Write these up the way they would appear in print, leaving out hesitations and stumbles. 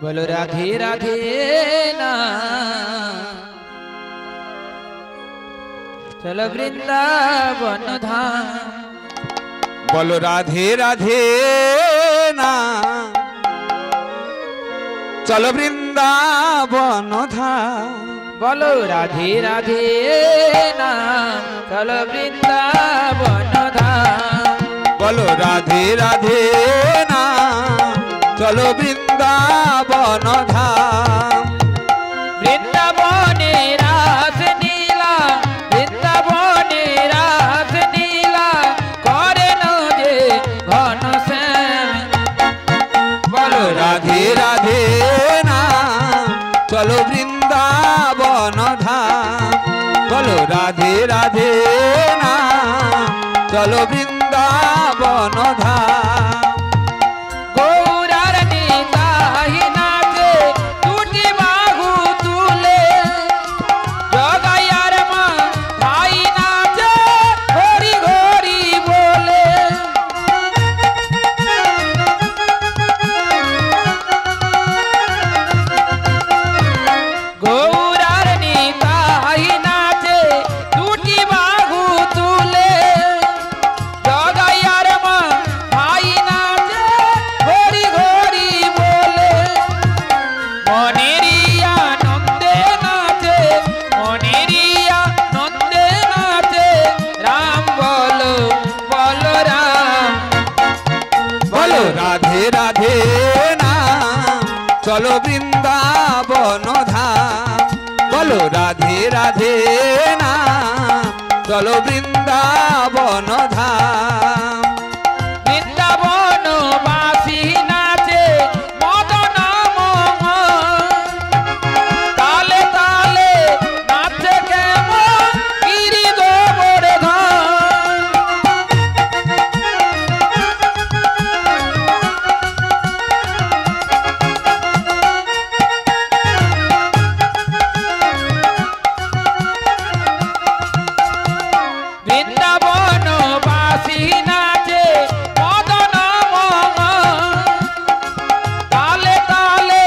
बोलो राधे राधे ना चलो वृंदावन धाम। बोलो राधे राधे ना चलो वृंदावन धाम। बोलो राधे राधे ना चलो वृंदावन धाम। बोलो राधे राधे ना चलो वृंदावन धाम। वृंदावने रास नीला वृंदावने रास नीला करे न जे घन श्याम। बोलो राधे राधे ना चलो वृंदावन धाम। बोलो राधे राधे ना चलो वृंदावन धाम। गौरार निताहि नाचे टूटी बाहु तुले जगायार माँ भाई नाचे घोरी घोरी बोले। गौरार निताहि नाचे टूटी बाहु तुले जगायार माँ भाई नाचे घोरी घोरी बोले। मनेरिया नंदे नाचे मनेरिया नंदे नाचे राम बोलो बोलो राम। बोलो राधे राधे ना चलो वृंदावन धाम। बोलो राधे राधे ना चलो वृंदावन धाम। वृंदावन बासी नाचे मदन मोहन ताले ताले नाचे केमन गिरि गोवर्धन। वृंदावन बासी नाचे मदन मोहन ताले ताले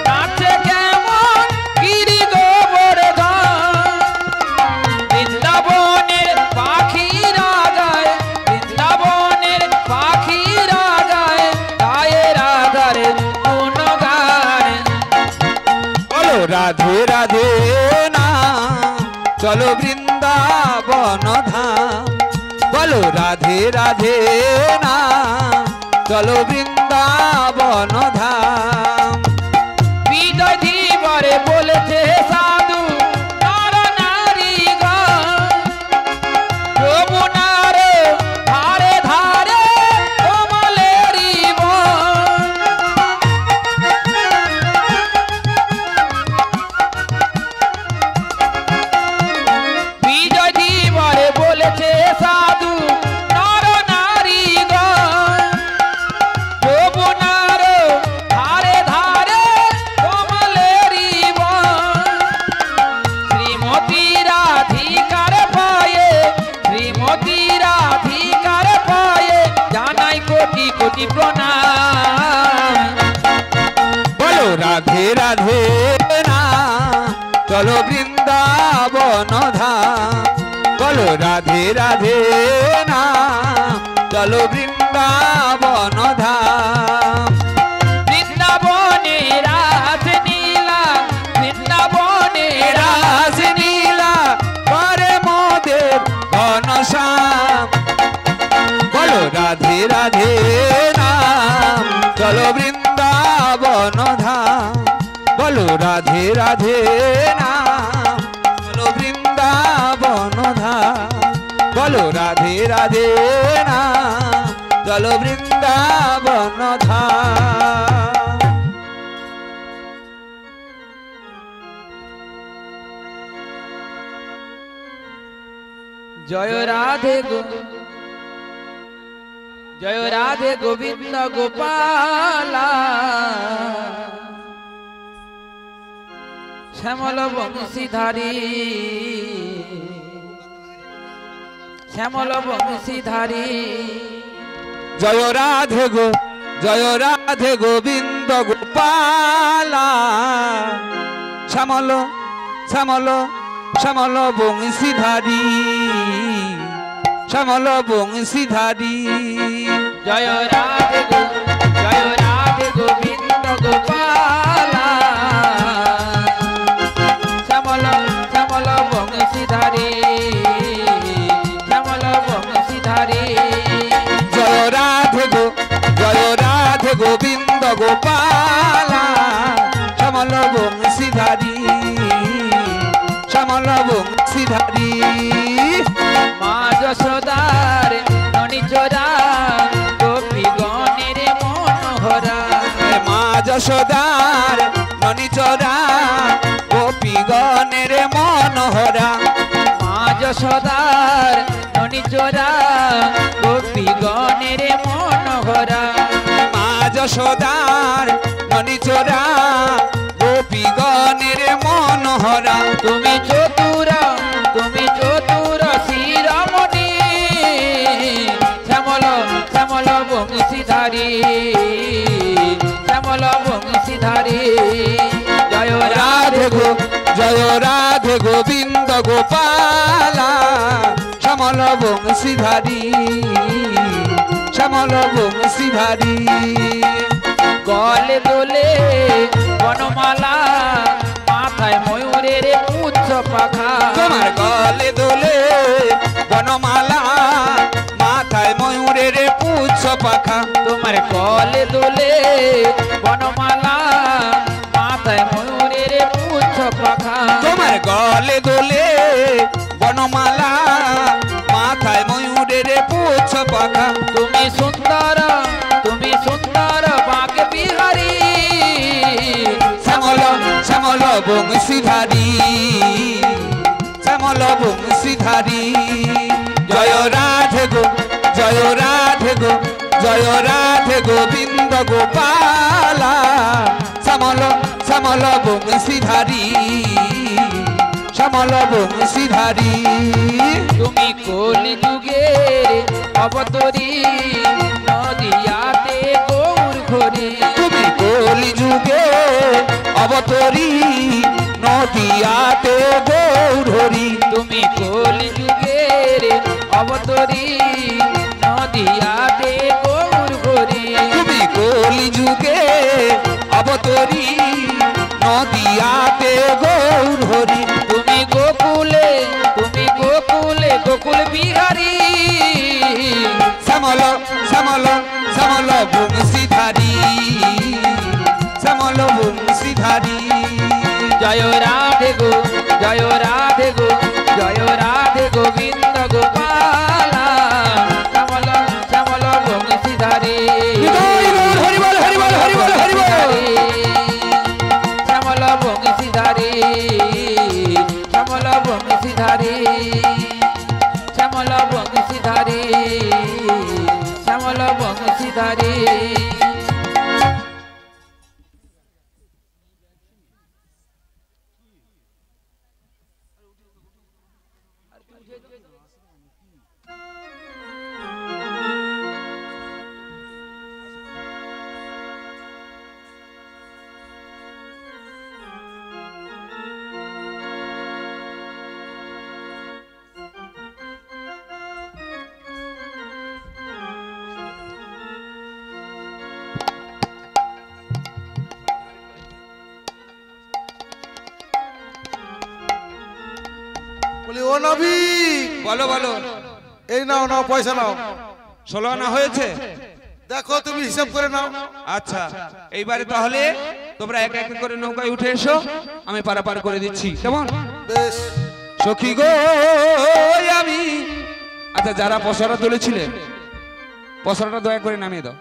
नाचे केमन गिरि गोवर्धन। वृंदावनेर पाखिरा गाয় वृंदावनेर पाखिरा गाয় গায়ে রাধার গুণগান। बोलो राधे राधे ना चलो वृंदावन धाम। बोलो राधे राधे ना चलो वृंदावन धाम। বিজয় দিবরে বলেছে সাধু নর নারীগণ যমুনার ধারে ধারে কমলেরি বন। বিজয় দিবরে বলেছে সাধু নর নারীগণ যমুনার ধারে ধারে কমলেরি বন। শ্রীমতী রাধিকার পায়ে শ্রীমতী রাধিকার পায়ে জানাই কোটি কোটি প্রণাম। बोलो राधे राधे ना चलो वृंदावन धाम। बोलो राधे राधे ना चलो वृंदावन धाम। বৃন্দাবনে রাস নীলা বৃন্দাবনে रास नीला करे मोदेव घनश्याम। बोलो राधे राधे नाम चलो वृंदावन धाम। बोलो राधे राधे नाम चलो वृंदावन धाम। बोलो राधे राधे नाम चलो वृंदावन धाम। জয় রাধে জয় রাধে গোবিন্দ গোপালা শ্যামল বংশীধারী শ্যামল বংশীধারী। जय राधे गोविंद गोपाल। গোপালা শ্যামল শ্যামল শ্যামল বংশীধারী শ্যামল বংশীধারী জয় রাধে গোবিন্দ গোপালা শ্যামল শ্যামল বংশীধারী শ্যামল বংশীধারী জয় রাধে গোবিন্দ গোপালা শ্যামল বংশীধারী শ্যামল বংশীধারী মা যশোদার ননিচরা গোপী গণের মনোহরা মা যশোদার ননিচরা গোপী গণের মনোহরা মা যশোদার ননিচরা গোপী গণের মনোহরা মা যশোদার ননিচরা গোপী গণের মনোহরা তুমি চতুর শিরমণি শ্যামল শ্যামল বংশীধারী শ্যামল বংশীধারী জয় রাধে গোবিন্দ গোপালা শ্যামল বংশীধারী শ্যামল বংশীধারী গলে দোলে বনমালা মাথায় ময়ূরের পুচ্ছ পাখা তোমার গলে দোলে বনমালা মাথায় ময়ূরের পুচ্ছ পাখা তোমার গলে দোলে বনমালা মাথায় ময়ূরের পুচ্ছ পাখা তোমার গলে দোলে বনমালা মাথায় ময়ূরের পুচ্ছ পাখা তুমি সুন্দর বাঘ বিহারী শ্যামল শ্যামল বংশীধারী শ্যামল বংশীধারী জয় রাধে গোবিন্দ গোপালা শ্যামল শ্যামল বংশীধারী শ্যামল বংশীধারী তুমি কলি যুগের অবতরী নদিয়াতে গৌর ঘরে তুমি কলি যুগে অবতরী নদিয়াতে গৌরহরি তুমি কলি যুগের অবতরী নদিয়াতে গৌর ঘরে তুমি কলি যুগে অবতরী নদিয়াতে গৌরহরি তুমি গোকুল বিহারী শ্যামল শ্যামল শ্যামল বংশীধারী শ্যামল বংশীধারী জয় রাধে গোবিন্দ গোপালা শ্যামল শ্যামল বংশীধারী হরিবল হরিবল হরিবল হরিবল শ্যামল বংশীধারী শ্যামল বংশীধারী শ্যামল বংশীধারী শ্যামল বংশীধারী বলি ও নবী বলো বলো এই নাও নাও পয়সা নাও 16 আনা হয়েছে দেখো তুমি হিসাব করে নাও আচ্ছা এইবারে তাহলে তোমরা এক এক করে নৌকায় উঠে এসো আমি পারাপার করে দিচ্ছি কেমন বেশ সখী গো আমি আচ্ছা যারা পসরা তুলেছিলেন পসরাটা দয়া করে নামিয়ে দাও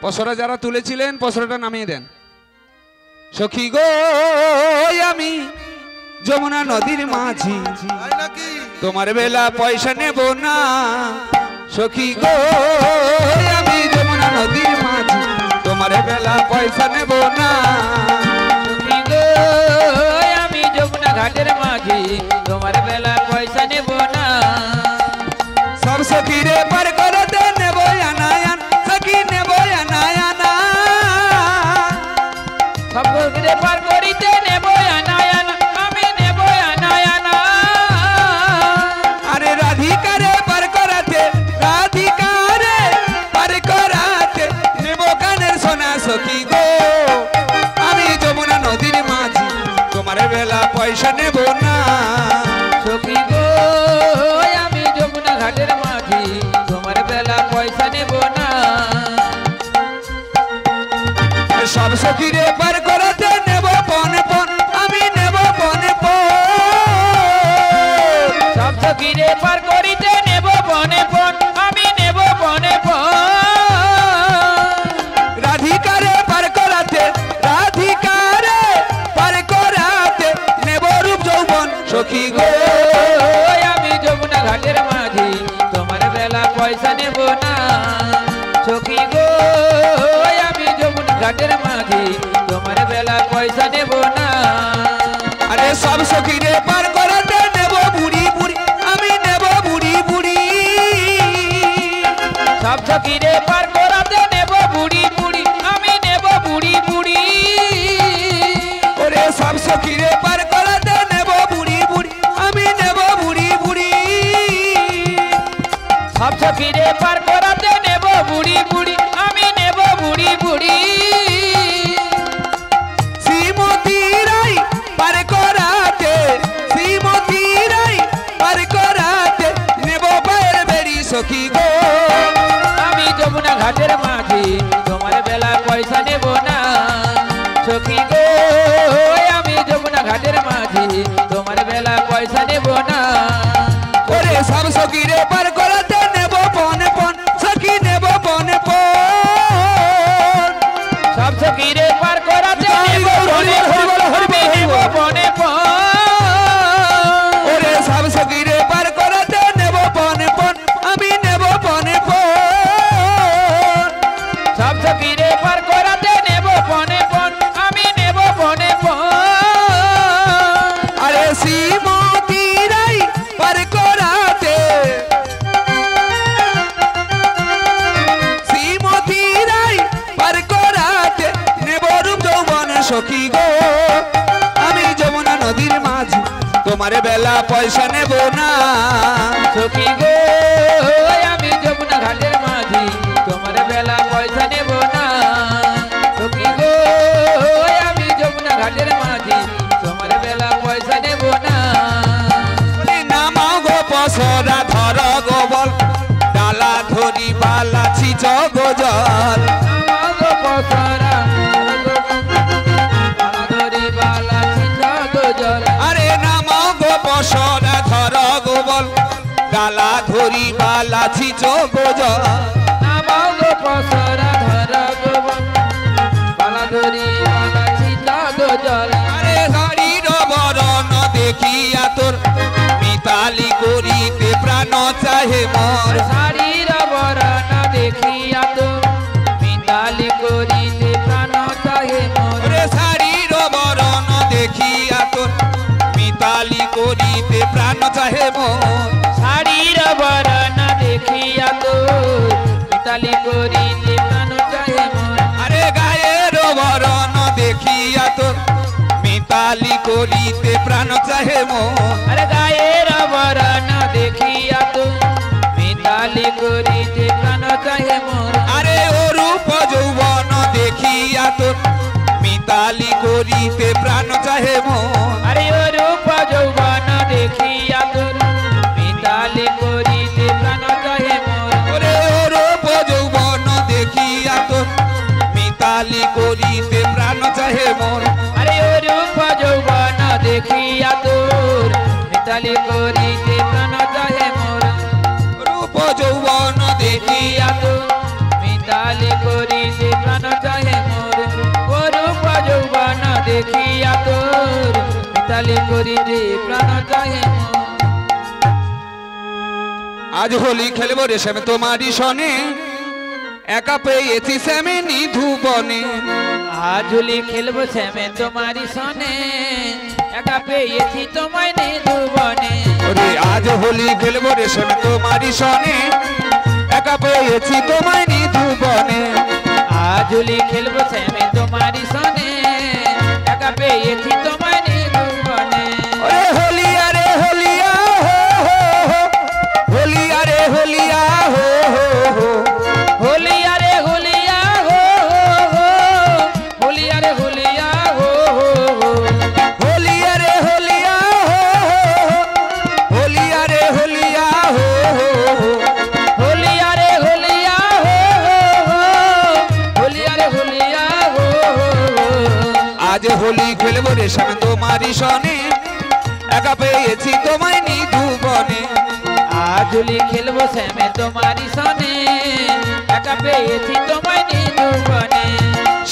পসরা যারা তুলেছিলেন পসরাটা নামিয়ে দেন সখী গো আমি যমুনা নদীর মাঝি তাই নাকি তোমার বেলা পয়সা নেব না সখী গো আমি যমুনা নদীর মাঝি তোমার বেলা পয়সা নেব না সখী গো আমি যমুনা ঘাটের মাঝি তোমার বেলা পয়সা নেব না সব সখীরে পার করতে নেব আনায়ান সখী নেব না সখী গো আমি যমুনা ঘাটের মাঝি তোমার বেলা পয়সা নেব না সব সখীরে পার করাতে নেব পন পন আমি নেব পন পন সব সখীরে পার করিতে নেব বনে বন আমি নেব বনে বন রাধিকারে পার করাতে রাধিকারে পার করাতে নেব রূপ যৌবন সখী গো আমি যমুনা ঘাটের মাঝি তোমার বেলা পয়সা নেব না সখী গো আমি যমুনা ঘাটের মাঝি তোমার বেলা পয়সা নেব না আরে সব সখীরে পার করাতে নেব বুড়ি বুড়ি আমি নেব বুড়ি বুড়ি সব সখীরে পার করাতে নেব বুড়ি বুড়ি আমি নেব বুড়ি বুড়ি ওরে সব সখীরে পার করাতে নেব বুড়ি বুড়ি আমি নেব বুড়ি বুড়ি সব সখীরে পার করাতে নেব বুড়ি বুড়ি আমি নেব বুড়ি বুড়ি শ্রীমতী রাই পার করাতে শ্রীমতী রাই পার করাতে নেব পায়ের বেরি সখী গো আমি যমুনা ঘাটের মাঝি তোমার বেলা পয়সা নেব না সখী গো আমি যমুনা ঘাটের মাঝি তোমার বেলা পয়সা নেব না ওরে সব সখীরে পার করাতে নেব পন পন সখী নেব পন পন সব সখীরে পার করাতে নেব বনে আমি নেব বনে ওরে সব সখীরে পার করাতে নেব পন পন আমি নেব পন পন সব সখীরে পার করাতে নেব বনে আমি নেব বনে আরে শ্রীমতী রাই পার করাতে শ্রীমতী রাই পার করাতে নেব রূপ যৌবন সখী গো আমি যমুনা নদীর মাঝি তোমার বেলা পয়সা নেব না সখী গো আমি যমুনা ঘাটের মাঝি তোমার বেলা পয়সা নেব না সখী গো আমি যমুনা ঘাটের মাঝি তোমার বেলা পয়সা নেব না বলি নামাও গো পসরা ধর গোবল ডালা ধরি বালা ছিচ গোজল আমাগো পসরা ধরি বালা ছিটা গজল আরে নামাও গো পসরা ধর গোবল ডালা ধরি বালা ছিচ গোজল আমাগো পসরা ধরা গোবন বালা ধরি বালা ছিটা গজল আরে হরির বরণ দেখিয়া তোর মিতালি করিতে প্রাণ চাহে মোর শাড়ির বরণ দেখিয়া তো মিতালি করিতে প্রাণ চাহে মোর ওরে শাড়ির বরণ দেখিয়া তোর মিতালি করিতে প্রাণ চাহে মোর শাড়ির বরণ দেখিয়া তো মিতালি করিতে প্রাণ চাহে মোর আরে গায়ের বরণ দেখিয়া তোর মিতালি করিতে প্রাণ চাহে মোর আরে গায়ের বরণ দেখিয়া তো মিতালি করিতে প্রাণ চাহে মোর আরে অরূপ যৌবন দেখিয়া তোর মিতালি করিতে প্রাণ চাহে মোর আরে ও রূপ যৌবন দেখিয়া তোর মিতালি করিতে প্রাণ চাহে মোর ওরে অরূপ যৌবন দেখিয়া তোর মিতালি করিতে প্রাণ চাহে মোর আরে ও রূপ যৌবন দেখিয়া তোর মিতালি করিতে প্রাণ চাহে মোর রূপ যৌবন দেখিয়া দেখিয়া তোর মিতালি করিতে প্রাণ চাহে মোর ও রূপ যৌবন দেখিয়া তোর মিতালি করিতে প্রাণ চাহে মোর আজ হোলি খেলবো রেশম তোমারই সনে একা পেয়েছি শ্যামে নিধু বনে আজুলি খেলবো শ্যামে তোমারি সনে একা পেয়েছি তোমায় নিধুবনে ওরে আজ হোলি খেলবো রেশম তোমারই সনে একা পেয়েছি তোমায় নিধু বনে আজুলি খেলবো শ্যামে তোমারি সনে একা পেয়েছি তোমায় নিধুবনে ওরে হোলিয়া রে হোলিয়া হো হো হো হোলিয়া রে হোলিয়া হো হো হো হোলিয়া রে হোলিয়া হো হো হো হোলিয়া রে হোলিয়া হো হো হো হোলিয়া রে হোলিয়া আজ হোলি খেলবো রে শ্যাম তোমারি সনে একা পেয়েছি তোমায় নিধুবনে আজ হোলি খেলবো শ্যামে তোমারি সনে একা পেয়েছি তোমায় নিধুবনে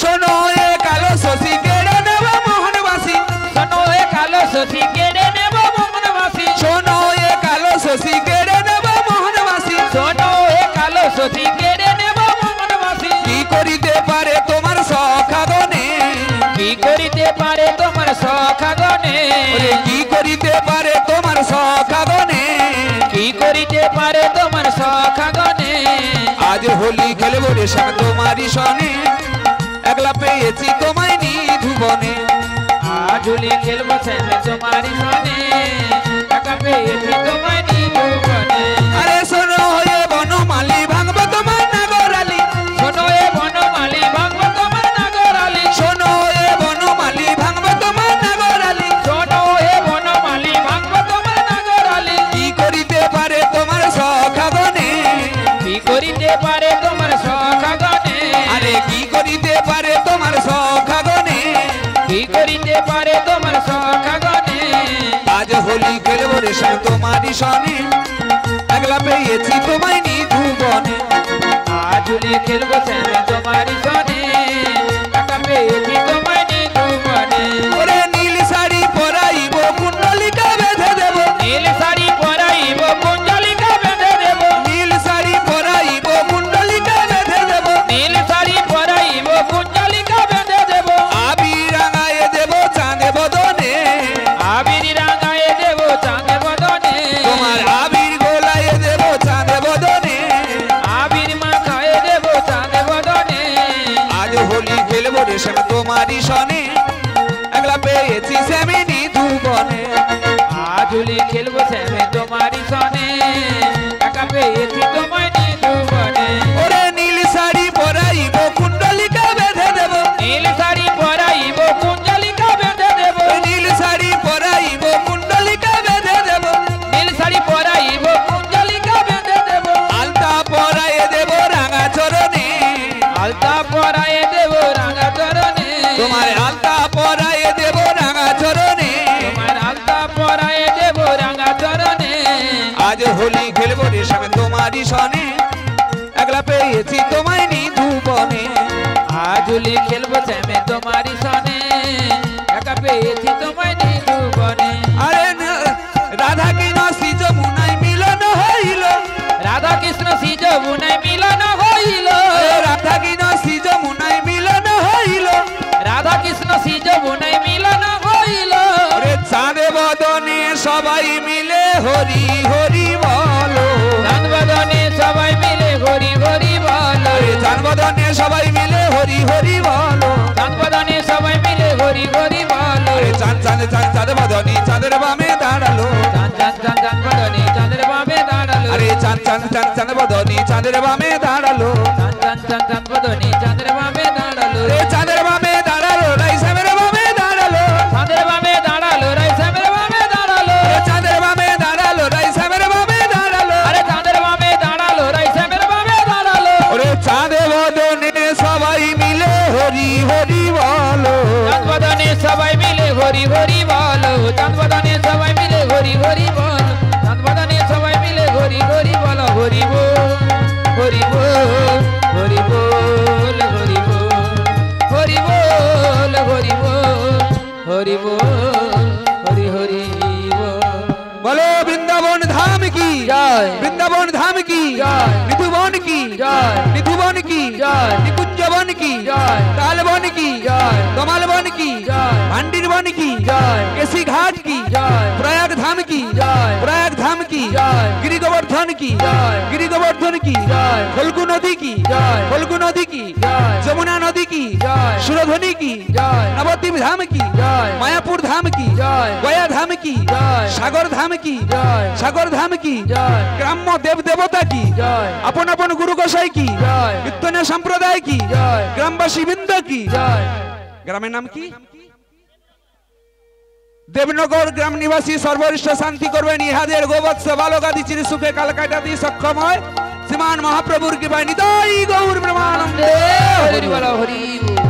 শোনো এ কালো শশী কেড়ে নেব মোহনবাসী শোনো এ কালো শশী কেড়ে নেব মোহনবাসী শোনো এ কালো শশী কেড়ে নেব মোহনবাসী শোনো এ কালো শশী কেড়ে নেব মোহনবাসী কি করিতে পারে তোমার সখাগনে কি করিতে পারে তোমার সখাগনে ওরে কি করিতে পারে তোমার সখাগনে কি করিতে পারে তোমার সখাগনে আজ হোলি খেলবো রে শ্যাম তোমারি সনে একলা পেয়েছি তোমায় নিধুবনে আজ হোলি খেলবো শ্যামে তোমারি সনে একা পেয়েছি তোমায় নিধুবনে আরে শোনো হয়ে বনমালী ভাঙবো তোমার নাগরালি শোনো এ বনমালী ভাঙবো তোমার নাগরালি শোনো এ বনমালী ভাঙবো তোমার নাগরালি শোনো এ বনমালী ভাঙবো তোমার নাগরালি কি করিতে পারে তোমার সখাগনে কি করিতে পারে তোমার সখাগনে আরে কি করিতে পারে তোমার সখাগনে কি করিতে পারে তোমার সখাগনে আজ হোলি খেলবো রে শ্যাম তোমারি সনে একলা পেয়েছি তোমায় নিধুবনে আজ হোলি খেলবো শ্যামে তোমারি সনে একা পেয়েছি তোমায় নিধুবনে ওরে নীল শাড়ি পরাইব কুণ্ডলিকা বেঁধে দেব নীল শাড়ি পরাইব কুঞ্জলিকা বেঁধে দেব নীল শাড়ি পরাইব কুণ্ডলিকা বেঁধে দেব নীল শাড়ি পরাইব কুঞ্জলিকা বেঁধে দেব আবির রাঙায়ে দেব চাঁদে বদনে আবির রাঙায় দেব চাঁদে বদনে তোমার আবির গোলায়ে দেব চাঁদে বদনে আবির মাখায় দেব চাঁদে বদনে আজ হোলি খেলবো রে শ্যাম তোমারি সনে একলা পেয়েছি শ্যামে নিধুবনে আজ হোলি খেলবো শ্যামে তোমারি সনে একা পেয়েছি তোমায় নিধুবনে ওরে নীল শাড়ি পরাইব কুণ্ডলিকা বেঁধে দেব নীল শাড়ি পরাইব কুঞ্জলিকা বেঁধে দেব নীল শাড়ি পরাইব কুণ্ডলিকা বেঁধে দেব নীল শাড়ি পরাইব কুঞ্জলিকা বেঁধে দেব আলতা পরায়ে দেব রাঙা চরণে আলতা পরায় দেব রাঙা চরণে তোমার আলতা পরায়ে দেব রাঙা চরণে তোমার আলতা পরায় দেব রাঙা চরণে আজ হোলি খেলবো রে শ্যাম তোমারি সনে একলা পেয়েছি তোমায় নিধুবনে আজ হোলি খেলবো শ্যামে তোমারি সনে একা পেয়েছি তোমায় নিধুবনে আরে রাধা কৃষ্ণ শ্রী যমুনায় মিলন হইল রাধা কৃষ্ণ শ্রী যমুনায় মিলন হইল রাধা কৃষ্ণ শ্রী যমুনায় মিলন হইল রাধা কৃষ্ণ শ্রী যমুনায় মিলন হইল ওরে চাঁদে বদনে সবাই মিলে হরি হরি বলো চাঁদ বদনে সবাই মিলে হরি হরি বলো আরে চাঁদ বদনে সবাই মিলে হরি হরি বলো চাঁদ বদনে সবাই মিলে হরি হরি বলো আরে চাঁদ চাঁদ চাঁদ চাঁদ বদনে চাঁদের বামে দাঁড়ালো চাঁদ চাঁদ চাঁদ চাঁদ বদনে চাঁদের বামে দাঁড়ালো আরে চাঁদ চাঁদ চাঁদ চাঁদ বদনে চাঁদের বামে দাঁড়ালো চাঁদ চাঁদ চাঁদ চাঁদ বদনে চাঁদের বামে দাঁড়ালো আরে চাঁদের বামে দাঁড়ালো রাই শ্যামের বামে দাঁড়ালো চাঁদের বামে দাঁড়ালো রাই শ্যামের বামে দাঁড়ালো আরে চাঁদের বামে দাঁড়ালো রাই শ্যামের বামে দাঁড়ালো আরে চাঁদের বামে দাঁড়ালো রাই শ্যামের বামে দাঁড়ালো ওরে চাঁদে বদনে সবাই মিলে হরি হরি বলো চাঁদ বদনে সবাই মিলে হরি হরি বলো চাঁদ বদনে সবাই মিলে হরি হরি বলো চাঁদ বদনে সবাই মিলে হরি হরি বলো হরি বল হরি বল হরি বল হরি বল হরি বল হরি বল হরি বল হরি হরি বল বলো বৃন্দাবন ধাম কি জয় বৃন্দাবন ধাম কি জয় নিধুবন কি জয় নিধুবন কি জয় নিকুঞ্জবন কি জয় তালবন কি জয় কমালবন কি জয় ভান্ডির বন কি জয় কেসি ঘাট কি জয় প্রয়াগ ধাম কি জয় প্রয়াগ ধাম কি জয় গিরি গোবর্ধন কি জয় গিরি গোবর্ধন কি জয় ফল্গু নদী কি জয় ফল্গু নদী কি জয় যমুনা নদী কি জয় সুরধনী কি জয় নবদ্বীপ ধাম কি জয় মায়াপুর ধাম কি জয় গয়া ধাম কি জয় সাগর ধাম কি জয় সাগর ধাম কি জয় গ্রাম্য দেব দেবতা কি জয় আপন আপন গুরু গোসাই কি জয় কীর্তনীয় সম্প্রদায় কি জয় গ্রামবাসী বৃন্দ কি জয় গ্রামের নাম কি দেবনগর গ্রাম নিবাসী সর্বরিষ্ঠ শান্তি করবেন ইহাদের গোবৎস বালকাদি চির সুখে কালকাটাদি সক্ষম হয় শ্রীমান মহাপ্রভুর কৃপায় নিতাই গৌর ব্রহ্মানন্দে হরি বল হরি বল।